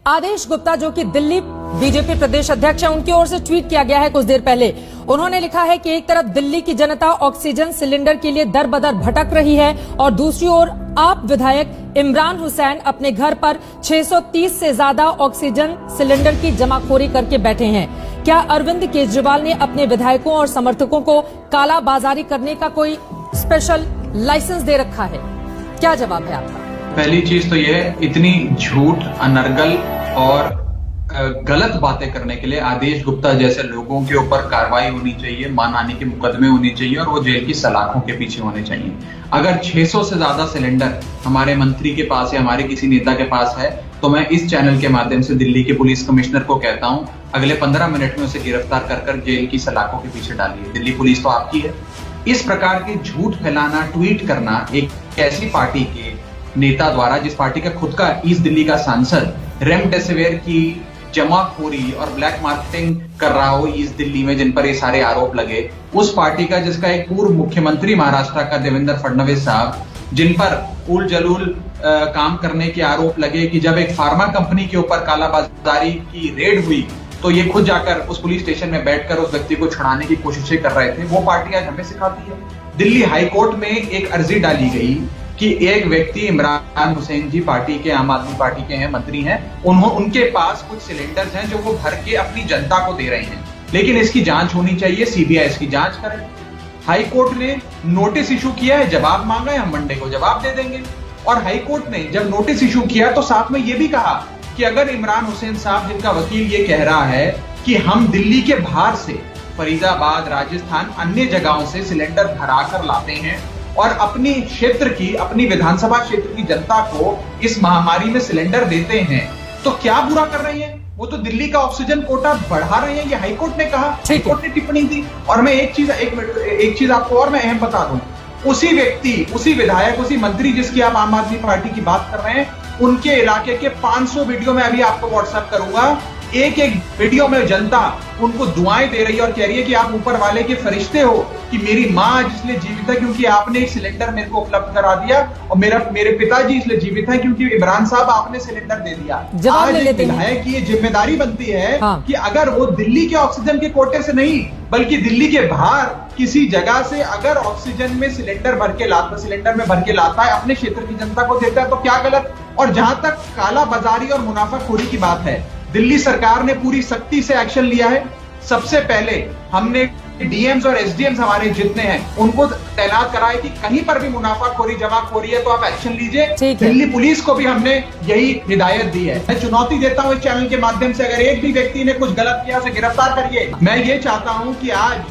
आदेश गुप्ता जो कि दिल्ली बीजेपी प्रदेश अध्यक्ष हैं, उनकी ओर से ट्वीट किया गया है कुछ देर पहले। उन्होंने लिखा है कि एक तरफ दिल्ली की जनता ऑक्सीजन सिलेंडर के लिए दर बदर भटक रही है और दूसरी ओर आप विधायक इमरान हुसैन अपने घर पर 630 से ज्यादा ऑक्सीजन सिलेंडर की जमाखोरी करके बैठे हैं। क्या अरविंद केजरीवाल ने अपने विधायकों और समर्थकों को कालाबाजारी करने का कोई स्पेशल लाइसेंस दे रखा है? क्या जवाब है आपका? पहली चीज तो यह इतनी झूठ, अनर्गल और गलत बातें करने के लिए आदेश गुप्ता जैसे लोगों के ऊपर कार्रवाई होनी चाहिए, मानहानि के मुकदमे होने चाहिए और वो जेल की सलाखों के पीछे होने चाहिए। अगर 600 से ज्यादा सिलेंडर हमारे मंत्री के पास है, हमारे किसी नेता के पास है, तो मैं इस चैनल के माध्यम से दिल्ली के पुलिस कमिश्नर को कहता हूं, अगले 15 मिनट में उसे गिरफ्तार कर जेल की सलाखों के पीछे डालिए। दिल्ली पुलिस तो आपकी है। इस प्रकार के झूठ फैलाना, ट्वीट करना एक ऐसी पार्टी के नेता द्वारा, जिस पार्टी का खुद का ईस्ट दिल्ली का सांसद रेमडेसिविर की जमाखोरी और ब्लैक मार्केटिंग कर रहा हो ईस्ट दिल्ली में, जिन पर ये सारे आरोप लगे, उस पार्टी का जिसका एक पूर्व मुख्यमंत्री महाराष्ट्र का देवेंद्र फडणवीस साहब, जिन पर उल जलूल काम करने के आरोप लगे कि जब एक फार्मा कंपनी के ऊपर कालाबाजारी की रेड हुई तो ये खुद जाकर उस पुलिस स्टेशन में बैठकर उस व्यक्ति को छुड़ाने की कोशिशें कर रहे थे। वो पार्टी आज हमें सिखाती है। दिल्ली हाईकोर्ट में एक अर्जी डाली गई कि एक व्यक्ति इमरान हुसैन जी पार्टी के, आम आदमी पार्टी के हैं, मंत्री हैं, उनके पास कुछ सिलेंडर्स हैं जो वो भर के अपनी जनता को दे रहे हैं, लेकिन इसकी जांच होनी चाहिए, सीबीआई इसकी जांच करे। हाई कोर्ट ने नोटिस इशू किया है, जवाब मांगा है, हम मंडे को जवाब दे देंगे। और हाई कोर्ट ने जब नोटिस इशू किया तो साथ में ये भी कहा कि अगर इमरान हुसैन साहब, जिनका वकील ये कह रहा है कि हम दिल्ली के बाहर से, फरीदाबाद, राजस्थान, अन्य जगहों से सिलेंडर भरा कर लाते हैं और अपनी क्षेत्र की, अपनी विधानसभा क्षेत्र की जनता को इस महामारी में सिलेंडर देते हैं, तो क्या बुरा कर रहे हैं? वो तो दिल्ली का ऑक्सीजन कोटा बढ़ा रहे हैं, ये हाईकोर्ट ने कहा, हाईकोर्ट ने टिप्पणी दी। और मैं एक चीज आपको और मैं अहम बता दूं, उसी व्यक्ति, उसी विधायक, उसी मंत्री जिसकी आप आम आदमी पार्टी की बात कर रहे हैं, उनके इलाके के 500 वीडियो में अभी आपको व्हाट्सएप करूंगा, एक एक वीडियो में जनता उनको दुआएं दे रही है और कह रही है कि आप ऊपर वाले के फरिश्ते हो, कि मेरी माँ इसलिए जीवित है क्योंकि आपने एक सिलेंडर मेरे को उपलब्ध करा दिया, और मेरे पिताजी इसलिए जीवित हैं क्योंकि इमरान साहब आपने सिलेंडर दे दिया। आज विधायक की ये जिम्मेदारी बनती है कि अगर वो दिल्ली के ऑक्सीजन के कोटे से नहीं, बल्कि दिल्ली के बाहर किसी जगह से अगर ऑक्सीजन में सिलेंडर भर के लाता है, अपने क्षेत्र की जनता को देता है, तो क्या गलत? और जहां तक काला बाजारी और मुनाफाखोरी की बात है, दिल्ली सरकार ने पूरी सख्ती से एक्शन लिया है। सबसे पहले हमने डीएम्स और एसडीएम्स हमारे जितने हैं उनको तैनात कराए कि कहीं पर भी मुनाफाखोरी, जमाखोरी है तो आप एक्शन लीजिए। दिल्ली पुलिस को भी हमने यही हिदायत दी है। मैं चुनौती देता हूं इस चैनल के माध्यम से, अगर एक भी व्यक्ति ने कुछ गलत किया उसे गिरफ्तार करिए। मैं ये चाहता हूं कि आज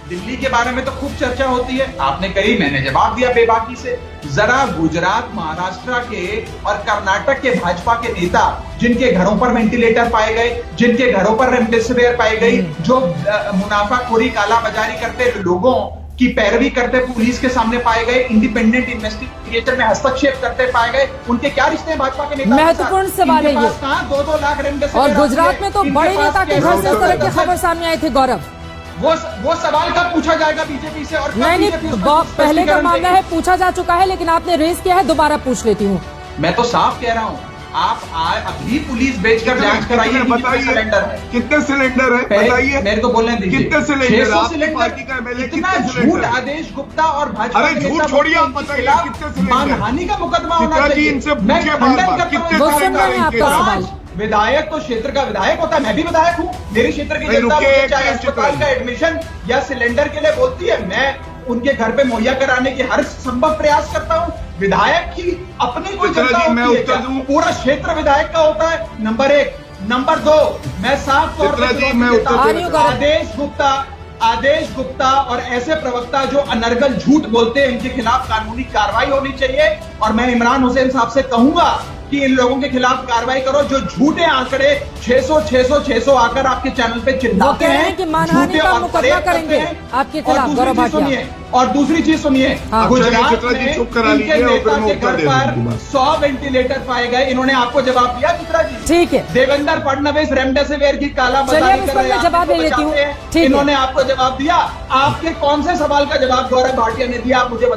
दिल्ली के बारे में तो खूब चर्चा होती है, आपने कही, मैंने जवाब दिया बेबाकी से। जरा गुजरात, महाराष्ट्र के और कर्नाटक के भाजपा के नेता, जिनके घरों पर वेंटिलेटर पाए गए, जिनके घरों पर रेमडेसिविर पाई गई, जो मुनाफाखोरी, कालाबाजारी करते लोगों की पैरवी करते पुलिस के सामने पाए गए, इंडिपेंडेंट इन्वेस्टिगेशन में हस्तक्षेप करते पाए गए, उनके क्या रिश्ते हैं भाजपा के नेता? महत्वपूर्ण सवाल है ये। 2-2 लाख रेमडेसिविर। और गुजरात में तो बड़े नेता के घर से इस तरह की खबर सामने आई थी। गौरव, वो सवाल कब पूछा जाएगा बीजेपी से? और नहीं, पहले का मामला है, पूछा जा चुका है, लेकिन आपने रेज किया है, दोबारा पूछ लेती हूँ। मैं तो साफ कह रहा हूँ, आप अभी पुलिस बेचकर जांच कराइए, बताइए सिलेंडर है, कितने सिलेंडर है बताइए, मेरे को बोलने दीजिए, कितने सिलेंडर? 600 सिलेंडर। इतना झूठ आदेश गुप्ता और भाजपा के नेता, झूठ छोड़िए, आप बताइए मानहानि का मुकदमा होना चाहिए। मैं खंडन करता हूं। विधायक तो क्षेत्र का विधायक होता है, मैं भी विधायक हूँ, मेरे क्षेत्र की जनता चाहे अस्पताल का एडमिशन या सिलेंडर के लिए बोलती है, मैं उनके घर पे मुहैया कराने की हर संभव प्रयास करता हूँ। विधायक की अपनी कोई जनता होती है क्या? पूरा क्षेत्र विधायक का होता है, नंबर 1। नंबर 2, मैं साफ तौर पर आदेश गुप्ता और ऐसे प्रवक्ता जो अनर्गल झूठ बोलते हैं, इनके खिलाफ कानूनी कार्रवाई होनी चाहिए। और मैं इमरान हुसैन साहब से कहूंगा कि इन लोगों के खिलाफ कार्रवाई करो जो झूठे आंकड़े 600 आकर आपके चैनल पे चिल्लाते हैं कि मानहानि का मुकदमा करेंगे आपके खिलाफ। गौरव भाटिया, और दूसरी चीज सुनिए, गुजरात में इनके नेता के घर पर 100 वेंटिलेटर पाए गए, इन्होंने आपको जवाब दिया चित्रा जी? ठीक है। देवेंद्र फडणवीस रेमडेसिविर की कालाबाजारी कर रहे हैं, जवाब ले लेती हूँ, इन्होंने आपको जवाब दिया? आपके कौन से सवाल का जवाब गौरव भाटिया ने दिया, आप मुझे बताइए।